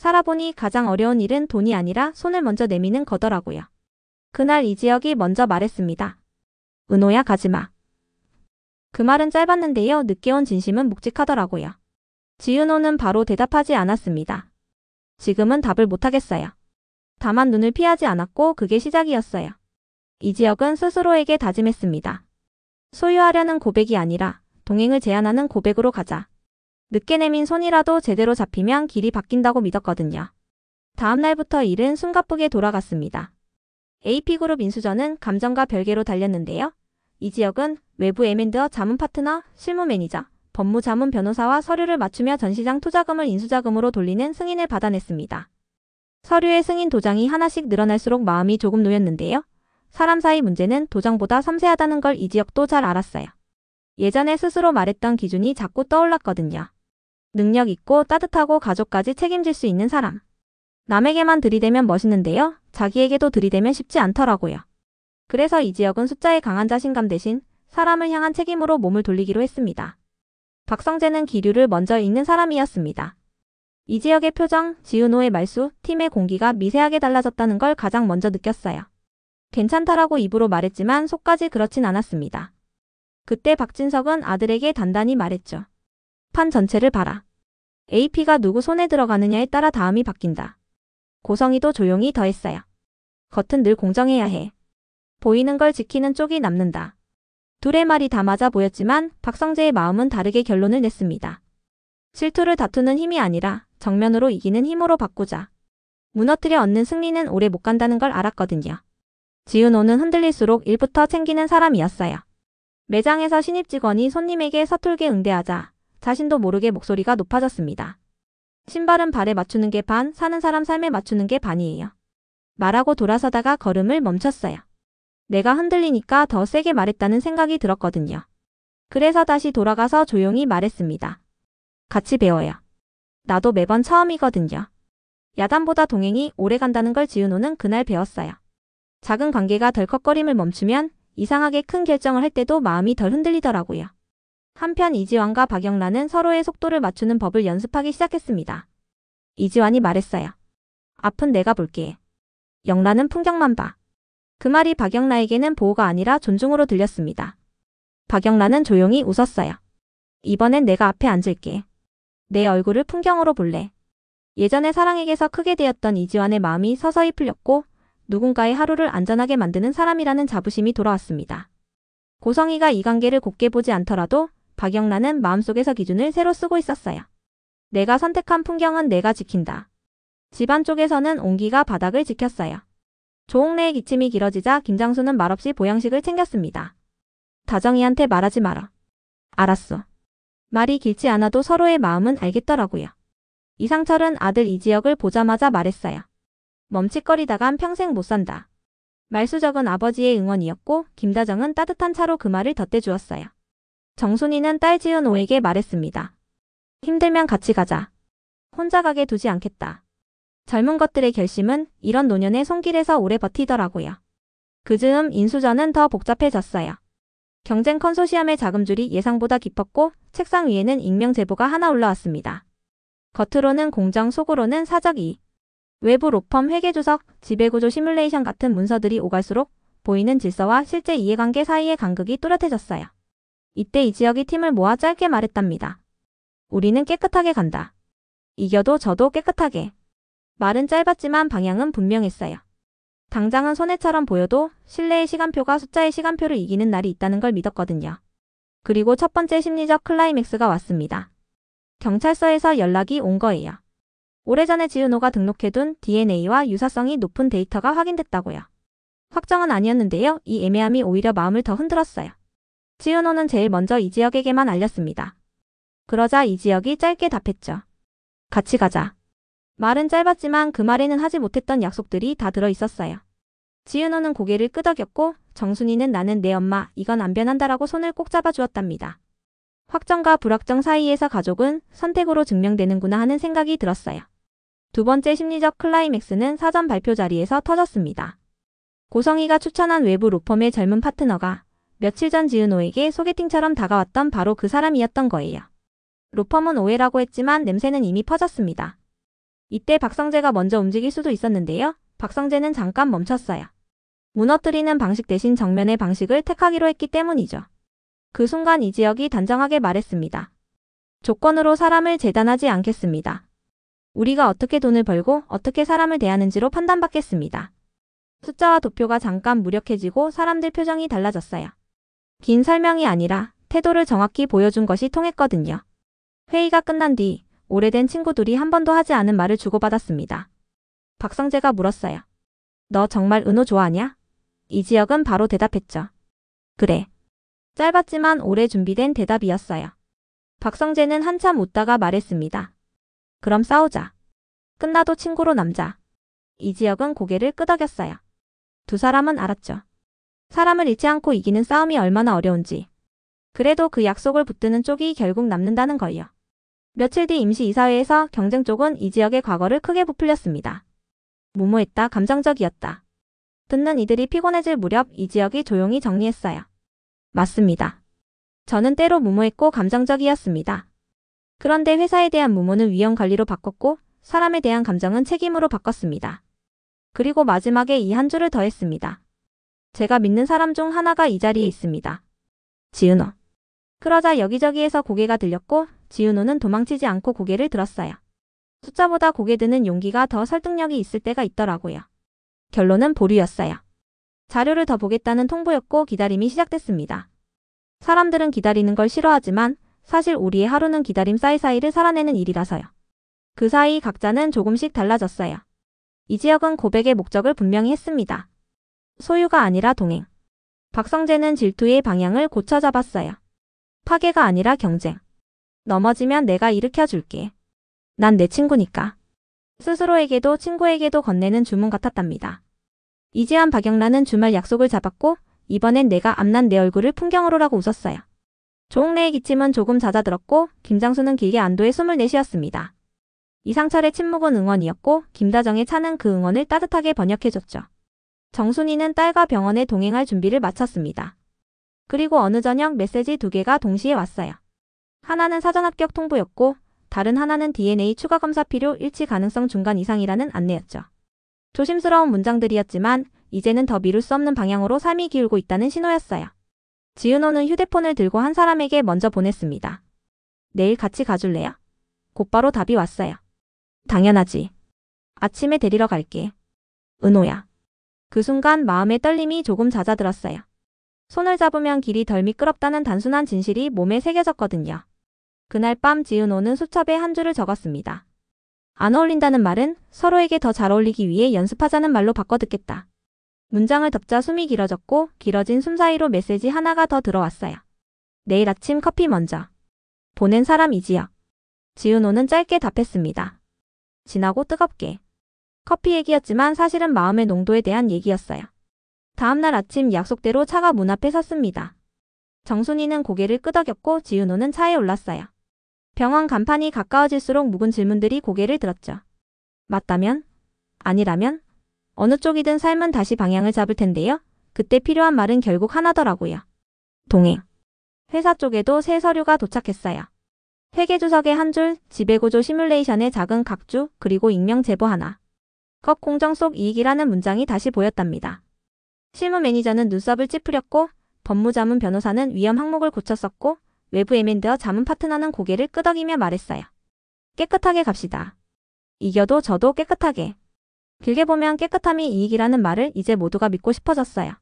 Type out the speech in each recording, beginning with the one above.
살아보니 가장 어려운 일은 돈이 아니라 손을 먼저 내미는 거더라고요. 그날 이지혁이 먼저 말했습니다. 은호야 가지마. 그 말은 짧았는데요. 늦게 온 진심은 묵직하더라고요. 지은호는 바로 대답하지 않았습니다. 지금은 답을 못하겠어요. 다만 눈을 피하지 않았고 그게 시작이었어요. 이지혁은 스스로에게 다짐했습니다. 소유하려는 고백이 아니라 동행을 제안하는 고백으로 가자. 늦게 내민 손이라도 제대로 잡히면 길이 바뀐다고 믿었거든요. 다음 날부터 일은 숨가쁘게 돌아갔습니다. AP그룹 인수전은 감정과 별개로 달렸는데요. 이지혁은 외부 M&A 자문 파트너, 실무 매니저, 법무 자문 변호사와 서류를 맞추며 전시장 투자금을 인수자금으로 돌리는 승인을 받아냈습니다. 서류의 승인 도장이 하나씩 늘어날수록 마음이 조금 놓였는데요. 사람 사이 문제는 도장보다 섬세하다는 걸 이지혁도 잘 알았어요. 예전에 스스로 말했던 기준이 자꾸 떠올랐거든요. 능력 있고 따뜻하고 가족까지 책임질 수 있는 사람. 남에게만 들이대면 멋있는데요. 자기에게도 들이대면 쉽지 않더라고요. 그래서 이지혁은 숫자에 강한 자신감 대신 사람을 향한 책임으로 몸을 돌리기로 했습니다. 박성재는 기류를 먼저 읽는 사람이었습니다. 이지혁의 표정, 지은호의 말수, 팀의 공기가 미세하게 달라졌다는 걸 가장 먼저 느꼈어요. 괜찮다라고 입으로 말했지만 속까지 그렇진 않았습니다. 그때 박진석은 아들에게 단단히 말했죠. 판 전체를 봐라. AP가 누구 손에 들어가느냐에 따라 다음이 바뀐다. 고성이도 조용히 더했어요. 겉은 늘 공정해야 해. 보이는 걸 지키는 쪽이 남는다. 둘의 말이 다 맞아 보였지만 박성재의 마음은 다르게 결론을 냈습니다. 질투를 다투는 힘이 아니라 정면으로 이기는 힘으로 바꾸자. 무너뜨려 얻는 승리는 오래 못 간다는 걸 알았거든요. 지은호는 흔들릴수록 일부터 챙기는 사람이었어요. 매장에서 신입 직원이 손님에게 서툴게 응대하자 자신도 모르게 목소리가 높아졌습니다. 신발은 발에 맞추는 게 반, 사는 사람 삶에 맞추는 게 반이에요. 말하고 돌아서다가 걸음을 멈췄어요. 내가 흔들리니까 더 세게 말했다는 생각이 들었거든요. 그래서 다시 돌아가서 조용히 말했습니다. 같이 배워요. 나도 매번 처음이거든요. 야단보다 동행이 오래 간다는 걸 지은호는 그날 배웠어요. 작은 관계가 덜컥거림을 멈추면 이상하게 큰 결정을 할 때도 마음이 덜 흔들리더라고요. 한편 이지환과 박영란은 서로의 속도를 맞추는 법을 연습하기 시작했습니다. 이지환이 말했어요. 앞은 내가 볼게. 영란은 풍경만 봐. 그 말이 박영란에게는 보호가 아니라 존중으로 들렸습니다. 박영란은 조용히 웃었어요. 이번엔 내가 앞에 앉을게. 내 얼굴을 풍경으로 볼래. 예전에 사랑에게서 크게 되었던 이지환의 마음이 서서히 풀렸고 누군가의 하루를 안전하게 만드는 사람이라는 자부심이 돌아왔습니다. 고성이가 이 관계를 곱게 보지 않더라도 박영란은 마음속에서 기준을 새로 쓰고 있었어요. 내가 선택한 풍경은 내가 지킨다. 집안 쪽에서는 온기가 바닥을 지켰어요. 조옥래의 기침이 길어지자 김장수는 말없이 보양식을 챙겼습니다. 다정이한테 말하지 마라. 알았어. 말이 길지 않아도 서로의 마음은 알겠더라고요. 이상철은 아들 이지혁을 보자마자 말했어요. 멈칫거리다간 평생 못 산다. 말수적은 아버지의 응원이었고 김다정은 따뜻한 차로 그 말을 덧대주었어요. 정순이는 딸 지은호에게 말했습니다. 힘들면 같이 가자. 혼자 가게 두지 않겠다. 젊은 것들의 결심은 이런 노년의 손길에서 오래 버티더라고요. 그 즈음 인수전은 더 복잡해졌어요. 경쟁 컨소시엄의 자금줄이 예상보다 깊었고 책상 위에는 익명 제보가 하나 올라왔습니다. 겉으로는 공정, 속으로는 사적이. 외부 로펌 회계조석, 지배구조 시뮬레이션 같은 문서들이 오갈수록 보이는 질서와 실제 이해관계 사이의 간극이 뚜렷해졌어요. 이때 이지혁이 팀을 모아 짧게 말했답니다. 우리는 깨끗하게 간다. 이겨도 져도 깨끗하게. 말은 짧았지만 방향은 분명했어요. 당장은 손해처럼 보여도 신뢰의 시간표가 숫자의 시간표를 이기는 날이 있다는 걸 믿었거든요. 그리고 첫 번째 심리적 클라이맥스가 왔습니다. 경찰서에서 연락이 온 거예요. 오래전에 지은호가 등록해둔 DNA와 유사성이 높은 데이터가 확인됐다고요. 확정은 아니었는데요. 이 애매함이 오히려 마음을 더 흔들었어요. 지은호는 제일 먼저 이지혁에게만 알렸습니다. 그러자 이지혁이 짧게 답했죠. 같이 가자. 말은 짧았지만 그 말에는 하지 못했던 약속들이 다 들어있었어요. 지은호는 고개를 끄덕였고 정순이는 나는 내 엄마, 이건 안 변한다라고 손을 꼭 잡아주었답니다. 확정과 불확정 사이에서 가족은 선택으로 증명되는구나 하는 생각이 들었어요. 두 번째 심리적 클라이맥스는 사전 발표 자리에서 터졌습니다. 고성이가 추천한 외부 로펌의 젊은 파트너가 며칠 전 지은호에게 소개팅처럼 다가왔던 바로 그 사람이었던 거예요. 로펌은 오해라고 했지만 냄새는 이미 퍼졌습니다. 이때 박성재가 먼저 움직일 수도 있었는데요. 박성재는 잠깐 멈췄어요. 무너뜨리는 방식 대신 정면의 방식을 택하기로 했기 때문이죠. 그 순간 이지혁이 단정하게 말했습니다. 조건으로 사람을 재단하지 않겠습니다. 우리가 어떻게 돈을 벌고 어떻게 사람을 대하는지로 판단받겠습니다. 숫자와 도표가 잠깐 무력해지고 사람들 표정이 달라졌어요. 긴 설명이 아니라 태도를 정확히 보여준 것이 통했거든요. 회의가 끝난 뒤 오래된 친구들이 한 번도 하지 않은 말을 주고받았습니다. 박성재가 물었어요. 너 정말 은호 좋아하냐? 이지혁은 바로 대답했죠. 그래. 짧았지만 오래 준비된 대답이었어요. 박성재는 한참 웃다가 말했습니다. 그럼 싸우자. 끝나도 친구로 남자. 이지혁은 고개를 끄덕였어요. 두 사람은 알았죠. 사람을 잃지 않고 이기는 싸움이 얼마나 어려운지. 그래도 그 약속을 붙드는 쪽이 결국 남는다는 걸요. 며칠 뒤 임시이사회에서 경쟁 쪽은 이지혁의 과거를 크게 부풀렸습니다. 무모했다, 감정적이었다. 듣는 이들이 피곤해질 무렵 이지혁이 조용히 정리했어요. 맞습니다. 저는 때로 무모했고 감정적이었습니다. 그런데 회사에 대한 무모는 위험 관리로 바꿨고 사람에 대한 감정은 책임으로 바꿨습니다. 그리고 마지막에 이 한 줄을 더했습니다. 제가 믿는 사람 중 하나가 이 자리에 있습니다. 지은호. 그러자 여기저기에서 고개가 들렸고 지은호는 도망치지 않고 고개를 들었어요. 숫자보다 고개 드는 용기가 더 설득력이 있을 때가 있더라고요. 결론은 보류였어요. 자료를 더 보겠다는 통보였고 기다림이 시작됐습니다. 사람들은 기다리는 걸 싫어하지만 사실 우리의 하루는 기다림 사이사이를 살아내는 일이라서요. 그 사이 각자는 조금씩 달라졌어요. 이지혁은 고백의 목적을 분명히 했습니다. 소유가 아니라 동행. 박성재는 질투의 방향을 고쳐 잡았어요. 파괴가 아니라 경쟁. 넘어지면 내가 일으켜줄게. 난 내 친구니까. 스스로에게도 친구에게도 건네는 주문 같았답니다. 이지한 박영란은 주말 약속을 잡았고 이번엔 내가 앞난 내 얼굴을 풍경으로라고 웃었어요. 조홍래의 기침은 조금 잦아들었고 김장수는 길게 안도의 숨을 내쉬었습니다. 이상철의 침묵은 응원이었고 김다정의 차는 그 응원을 따뜻하게 번역해줬죠. 정순이는 딸과 병원에 동행할 준비를 마쳤습니다. 그리고 어느 저녁 메시지 2개가 동시에 왔어요. 하나는 사전 합격 통보였고 다른 하나는 DNA 추가 검사 필요 일치 가능성 중간 이상이라는 안내였죠. 조심스러운 문장들이었지만 이제는 더 미룰 수 없는 방향으로 삶이 기울고 있다는 신호였어요. 지은호는 휴대폰을 들고 한 사람에게 먼저 보냈습니다. 내일 같이 가줄래요? 곧바로 답이 왔어요. 당연하지. 아침에 데리러 갈게. 은호야. 그 순간 마음의 떨림이 조금 잦아들었어요. 손을 잡으면 길이 덜 미끄럽다는 단순한 진실이 몸에 새겨졌거든요. 그날 밤 지은호는 수첩에 한 줄을 적었습니다. 안 어울린다는 말은 서로에게 더 잘 어울리기 위해 연습하자는 말로 바꿔 듣겠다. 문장을 덮자 숨이 길어졌고 길어진 숨 사이로 메시지 하나가 더 들어왔어요. 내일 아침 커피 먼저. 보낸 사람 이지혁. 지은호는 짧게 답했습니다. 진하고 뜨겁게. 커피 얘기였지만 사실은 마음의 농도에 대한 얘기였어요. 다음날 아침 약속대로 차가 문 앞에 섰습니다. 정순이는 고개를 끄덕였고 지은호는 차에 올랐어요. 병원 간판이 가까워질수록 묵은 질문들이 고개를 들었죠. 맞다면? 아니라면? 어느 쪽이든 삶은 다시 방향을 잡을 텐데요. 그때 필요한 말은 결국 하나더라고요. 동행. 회사 쪽에도 새 서류가 도착했어요. 회계주석에 한 줄, 지배구조 시뮬레이션의 작은 각주, 그리고 익명 제보 하나. 것 공정 속 이익이라는 문장이 다시 보였답니다. 실무 매니저는 눈썹을 찌푸렸고 법무자문 변호사는 위험 항목을 고쳤었고 외부 M&A 자문 파트너는 고개를 끄덕이며 말했어요. 깨끗하게 갑시다. 이겨도 저도 깨끗하게. 길게 보면 깨끗함이 이익이라는 말을 이제 모두가 믿고 싶어졌어요.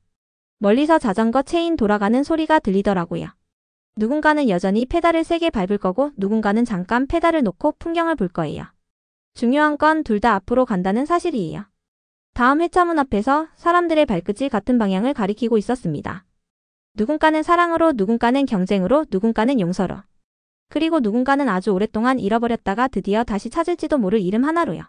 멀리서 자전거 체인 돌아가는 소리가 들리더라고요. 누군가는 여전히 페달을 세게 밟을 거고 누군가는 잠깐 페달을 놓고 풍경을 볼 거예요. 중요한 건 둘 다 앞으로 간다는 사실이에요. 다음 회차문 앞에서 사람들의 발끝이 같은 방향을 가리키고 있었습니다. 누군가는 사랑으로, 누군가는 경쟁으로, 누군가는 용서로. 그리고 누군가는 아주 오랫동안 잃어버렸다가 드디어 다시 찾을지도 모를 이름 하나로요.